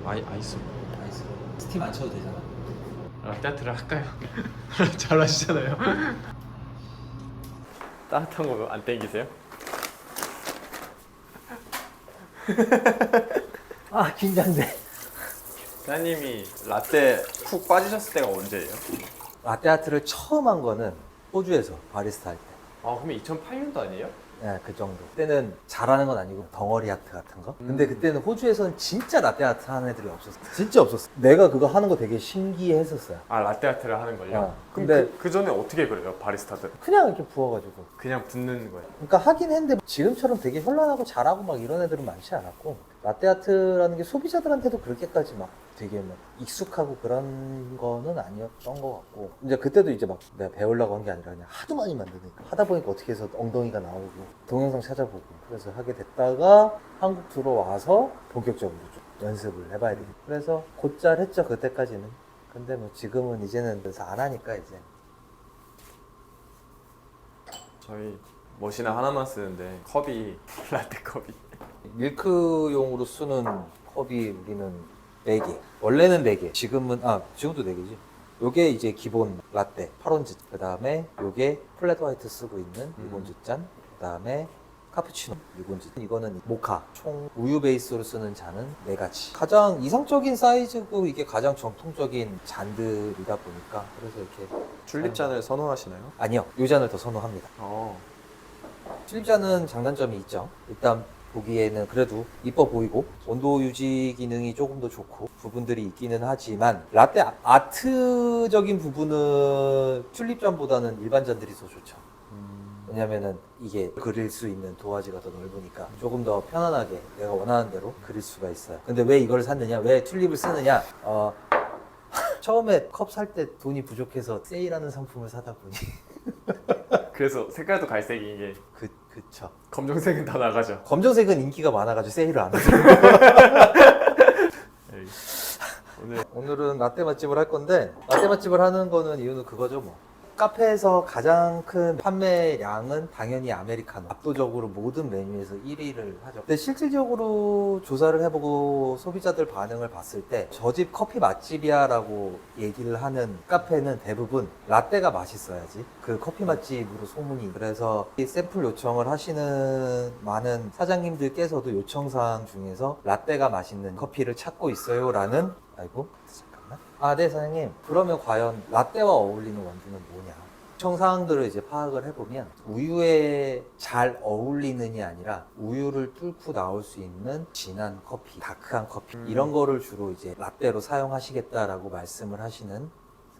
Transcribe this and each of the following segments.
아이스. 아이스. 스팀 안 쳐도 되잖아. 라떼아트를 할까요? 잘하시잖아요. 따뜻한 거 안 땡기세요? 아 긴장돼. 사장님이 라떼 푹 빠지셨을 때가 언제예요? 라떼아트를 처음 한 거는 호주에서 바리스타 할 때. 아 그러면 2008년도 아니에요? 네, 그 정도. 그때는 잘하는 건 아니고 덩어리 아트 같은 거. 근데 그때는 호주에서는 진짜 라떼 아트 하는 애들이 없었어. 진짜 없었어. 내가 그거 하는 거 되게 신기했었어요. 아 라떼아트를 하는 걸요? 그럼 근데 그 전에 어떻게 그래요 바리스타들? 그냥 이렇게 부어가지고. 그냥 붓는 거예요? 그러니까 하긴 했는데 지금처럼 되게 현란하고 잘하고 막 이런 애들은 많지 않았고, 라떼 아트라는 게 소비자들한테도 그렇게까지 막 되게 막 익숙하고 그런 거는 아니었던 것 같고, 이제 그때도 이제 막 내가 배우려고 한 게 아니라 그냥 하도 많이 만드니까 하다 보니까 어떻게 해서 엉덩이가 나오고 동영상 찾아보고 그래서 하게 됐다가 한국 들어와서 본격적으로 좀 연습을 해봐야 되겠다. 그래서 곧잘 했죠 그때까지는. 근데 뭐 지금은 이제는 그래서 안 하니까 이제. 저희 머신을 하나만 쓰는데 컵이 라떼 컵이 밀크용으로 쓰는 컵이 우리는 4개. 원래는 4개. 지금은, 지금도 4개지. 요게 이제 기본 라떼, 8온즈. 그 다음에 요게 플랫 화이트 쓰고 있는 6온즈 잔. 그 다음에 카푸치노 6온즈. 이거는 모카. 총 우유 베이스로 쓰는 잔은 4가지. 가장 이상적인 사이즈고 이게 가장 정통적인 잔들이다 보니까. 그래서 이렇게. 튤립잔을 선호하시나요? 아니요. 요 잔을 더 선호합니다. 튤립잔은 장단점이 있죠. 일단 보기에는 그래도 이뻐 보이고 온도 유지 기능이 조금 더 좋고 부분들이 있기는 하지만 라떼 아트적인 부분은 튤립잔보다는 일반 잔들이 더 좋죠. 왜냐면은 이게 그릴 수 있는 도화지가 더 넓으니까 조금 더 편안하게 내가 원하는 대로 그릴 수가 있어요. 근데 왜 이걸 샀느냐, 왜 튤립을 쓰느냐, 처음에 컵 살 때 돈이 부족해서 세일하는 상품을 사다 보니 그래서 색깔도 갈색인 게 그쵸. 검정색은 다 나가죠. 검정색은 인기가 많아가지고 세일을 안 하더라고요. 오늘은 라떼 맛집을 할 건데, 라떼 맛집을 하는 거는 이유는 그거죠 뭐. 카페에서 가장 큰 판매량은 당연히 아메리카노. 압도적으로 모든 메뉴에서 1위를 하죠. 근데 실질적으로 조사를 해보고 소비자들 반응을 봤을 때 저 집 커피 맛집이야 라고 얘기를 하는 카페는 대부분 라떼가 맛있어야지 그 커피 맛집으로 소문이. 그래서 이 샘플 요청을 하시는 많은 사장님들께서도 요청사항 중에서 라떼가 맛있는 커피를 찾고 있어요 라는, 아이고 네 사장님, 그러면 과연 라떼와 어울리는 원두는 뭐냐, 요청사항들을 이제 파악을 해보면 우유에 잘 어울리느냐 아니라 우유를 뚫고 나올 수 있는 진한 커피, 다크한 커피, 이런 거를 주로 이제 라떼로 사용하시겠다라고 말씀을 하시는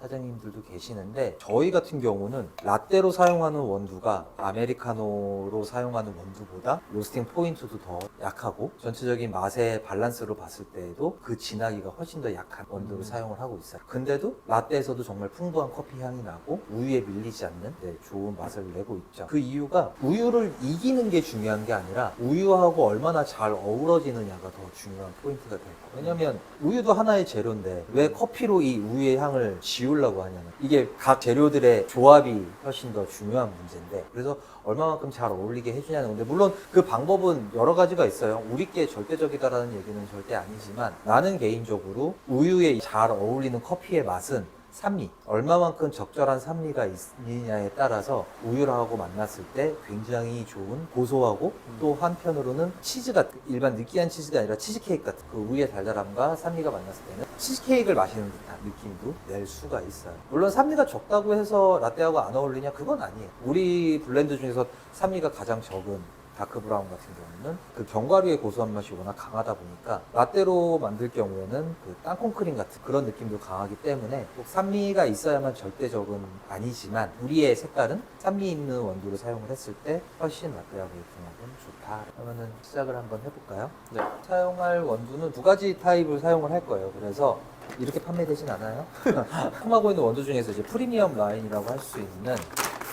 사장님들도 계시는데, 저희 같은 경우는 라떼로 사용하는 원두가 아메리카노로 사용하는 원두보다 로스팅 포인트도 더 약하고 전체적인 맛의 밸런스로 봤을 때에도 그 진하기가 훨씬 더 약한 원두를 사용을 하고 있어요. 근데도 라떼에서도 정말 풍부한 커피 향이 나고 우유에 밀리지 않는 좋은 맛을 내고 있죠. 그 이유가 우유를 이기는 게 중요한 게 아니라 우유하고 얼마나 잘 어우러지느냐가 더 중요한 포인트가 될 거예요. 왜냐면 우유도 하나의 재료인데 왜 커피로 이 우유의 향을 지우려고 하냐면, 이게 각 재료들의 조합이 훨씬 더 중요한 문제인데, 그래서 얼마만큼 잘 어울리게 해주냐는 건데, 물론 그 방법은 여러 가지가 있어요. 우리께 절대적이다라는 얘기는 절대 아니지만, 나는 개인적으로 우유에 잘 어울리는 커피의 맛은 산미, 얼마만큼 적절한 산미가 있느냐에 따라서 우유하고 만났을 때 굉장히 좋은 고소하고, 또 한편으로는 치즈가 일반 느끼한 치즈가 아니라 치즈케이크 같은 그 우유의 달달함과 산미가 만났을 때는 치즈케이크를 마시는 듯한 느낌도 낼 수가 있어요. 물론 산미가 적다고 해서 라떼하고 안 어울리냐, 그건 아니에요. 우리 블렌드 중에서 산미가 가장 적은 다크 브라운 같은 경우는 그 견과류의 고소한 맛이 워낙 강하다 보니까 라떼로 만들 경우에는 그 땅콩 크림 같은 그런 느낌도 강하기 때문에 꼭 산미가 있어야만 절대적은 아니지만, 우리의 색깔은 산미 있는 원두를 사용을 했을 때 훨씬 라떼하고의 궁합은 좋다. 그러면은 시작을 한번 해볼까요? 네. 사용할 원두는 2가지 타입을 사용을 할 거예요. 그래서 이렇게 판매되진 않아요. 사용하고 있는 원두 중에서 이제 프리미엄 라인이라고 할 수 있는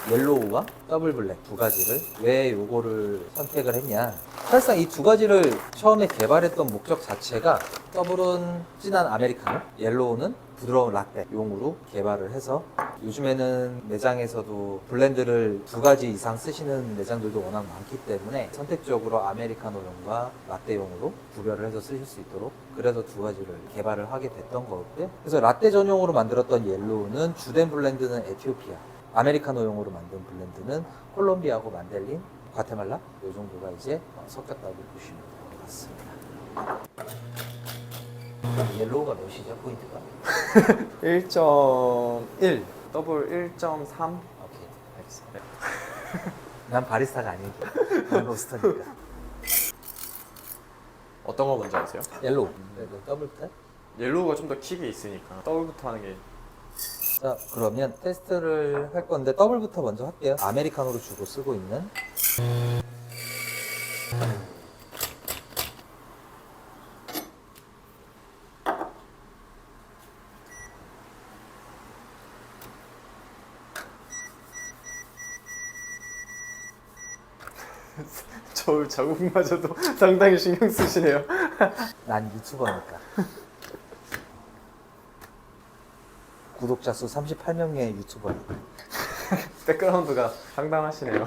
옐로우와 더블 블랙 2가지를, 왜 요거를 선택을 했냐, 사실상 이 2가지를 처음에 개발했던 목적 자체가 더블은 진한 아메리카노, 옐로우는 부드러운 라떼 용으로 개발을 해서 요즘에는 매장에서도 블렌드를 2가지 이상 쓰시는 매장들도 워낙 많기 때문에 선택적으로 아메리카노용과 라떼용으로 구별을 해서 쓰실 수 있도록 그래서 2가지를 개발을 하게 됐던 거고요. 그래서 라떼 전용으로 만들었던 옐로우는 주된 블렌드는 에티오피아, 아메리카노용으로 만든 블렌드는 콜롬비아하고 만델린, 과테말라 이 정도가 이제 섞였다고 보시면 될 것 같습니다. 옐로우가 몇이죠? 포인트가? 1.1 더블 1.3. 오케이, 알겠습니다. 난 바리스타가 아니니까. 난 로스터니까. 어떤 거 먼저 하세요? 옐로우. 더블 때? 옐로우가 좀 더 킥이 있으니까 더블부터 하는 게. 자, 그러면 테스트를 할 건데 더블부터 먼저 할게요. 아메리카노로 주로 쓰고 있는 저 자국마저도 상당히 신경 쓰시네요. 난 유튜버니까. 구독자 수 38명의 유튜버니까. 백그라운드가 상당하시네요.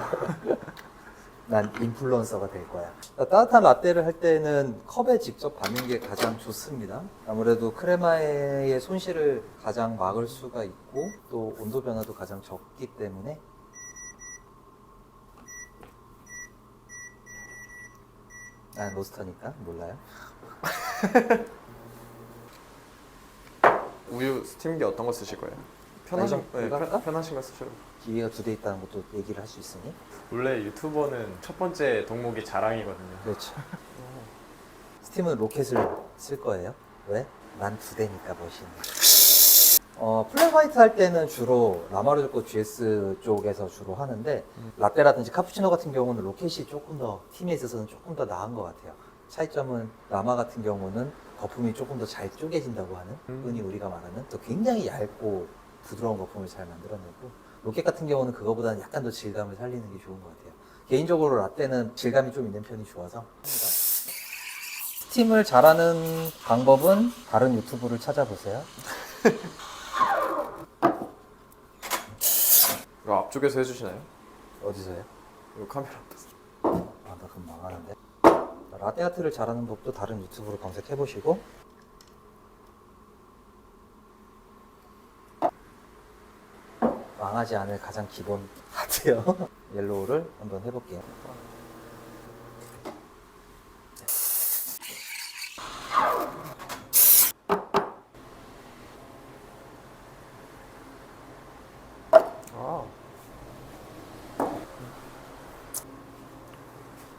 난 인플루언서가 될 거야. 따뜻한 라떼를 할 때는 컵에 직접 받는 게 가장 좋습니다. 아무래도 크레마의 손실을 가장 막을 수가 있고 또 온도 변화도 가장 적기 때문에 난 로스터니까 몰라요. 우유 스팀기 어떤 거 쓰실 거예요? 편하신, 이거 네, 이거 할까? 편하신 거 쓰셔도. 기회가 2대 있다는 것도 얘기를 할 수 있으니. 원래 유튜버는 첫 번째 덕목이 자랑이거든요. 그렇죠. 스팀은 로켓을 쓸 거예요. 왜? 난 2대니까 멋있네. 플랫 화이트 할 때는 주로 라마르조코 GS 쪽에서 주로 하는데 라떼라든지 카푸치노 같은 경우는 로켓이 조금 더 팀에 있어서는 조금 더 나은 것 같아요. 차이점은 라마 같은 경우는 거품이 조금 더 잘 쪼개진다고 하는 흔히 우리가 말하는 또 굉장히 얇고 부드러운 거품을 잘 만들어내고 로켓 같은 경우는 그거보다는 약간 더 질감을 살리는 게 좋은 것 같아요. 개인적으로 라떼는 질감이 좀 있는 편이 좋아서 스팀을 잘하는 방법은 다른 유튜브를 찾아보세요. 이거 앞쪽에서 해주시나요? 어디서요? 이거 카메라 앞에서. 아, 나 그럼 망하는데. 라떼 아트를 잘하는 법도 다른 유튜브로 검색해 보시고 망하지 않을 가장 기본 아트요. 옐로우를 한번 해볼게요. 아,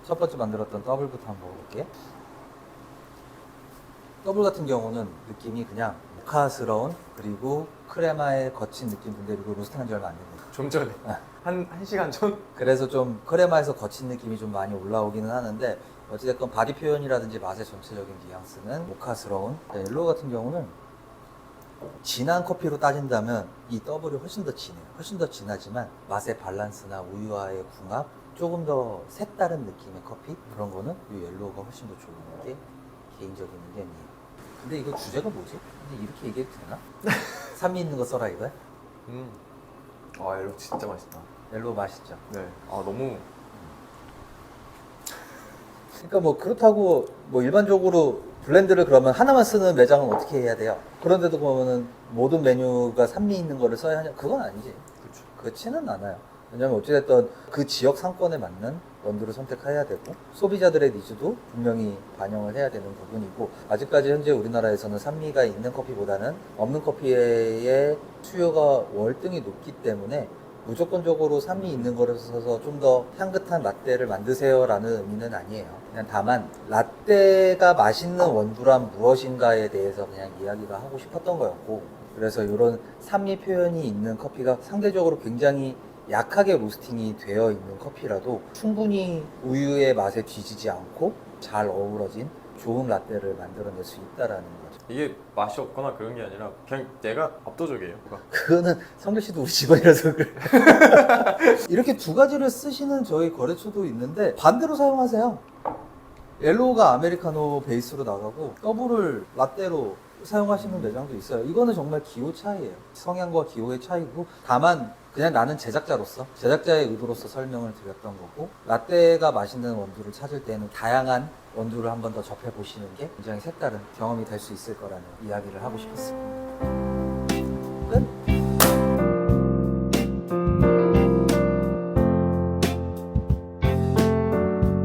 첫 번째 만들었던 더블부터 한번 먹어볼게요. 더블 같은 경우는 느낌이 그냥 모카스러운 그리고 크레마의 거친 느낌 그리고 로스팅한 지 얼마 안 됐네요. 좀 전에. 한 시간 전? 그래서 좀 크레마에서 거친 느낌이 좀 많이 올라오기는 하는데 어찌됐건 바디 표현이라든지 맛의 전체적인 뉘앙스는 모카스러운. 옐로우 같은 경우는 진한 커피로 따진다면 이 더블이 훨씬 더 진해요. 훨씬 더 진하지만 맛의 밸런스나 우유와의 궁합 조금 더 색다른 느낌의 커피 그런 거는 이 옐로우가 훨씬 더 좋은 게 개인적인 의견이에요. 근데 이거 주제가 뭐지? 근데 이렇게 얘기해도 되나? 산미 있는 거 써라 이거야? 아, 옐로우 진짜 맛있다. 옐로우 맛있죠? 네. 아, 너무. 그러니까 뭐 그렇다고 뭐 일반적으로 블렌드를 그러면 하나만 쓰는 매장은 어떻게 해야 돼요? 그런데도 보면은 모든 메뉴가 산미 있는 거를 써야 하냐? 그건 아니지. 그렇죠. 그렇지는 않아요. 왜냐면 어찌됐든 그 지역 상권에 맞는 원두를 선택해야 되고 소비자들의 니즈도 분명히 반영을 해야 되는 부분이고 아직까지 현재 우리나라에서는 산미가 있는 커피보다는 없는 커피의 수요가 월등히 높기 때문에 무조건적으로 산미 있는 거를 써서 좀 더 향긋한 라떼를 만드세요 라는 의미는 아니에요. 그냥 다만 라떼가 맛있는 원두란 무엇인가에 대해서 그냥 이야기가 하고 싶었던 거였고 그래서 이런 산미 표현이 있는 커피가 상대적으로 굉장히 약하게 로스팅이 되어 있는 커피라도 충분히 우유의 맛에 뒤지지 않고 잘 어우러진 좋은 라떼를 만들어낼 수 있다라는 거죠. 이게 맛이 없거나 그런 게 아니라 그냥 얘가 압도적이에요. 그거는 성길 씨도 우리 직원이라서 그래. 이렇게 2가지를 쓰시는 저희 거래처도 있는데 반대로 사용하세요. 옐로우가 아메리카노 베이스로 나가고 더블을 라떼로 사용하시는 매장도 있어요. 이거는 정말 기호 차이예요. 성향과 기호의 차이고, 다만 그냥 나는 제작자로서, 제작자의 의도로서 설명을 드렸던 거고, 라떼가 맛있는 원두를 찾을 때는 다양한 원두를 한 번 더 접해보시는 게 굉장히 색다른 경험이 될 수 있을 거라는 이야기를 하고 싶었습니다.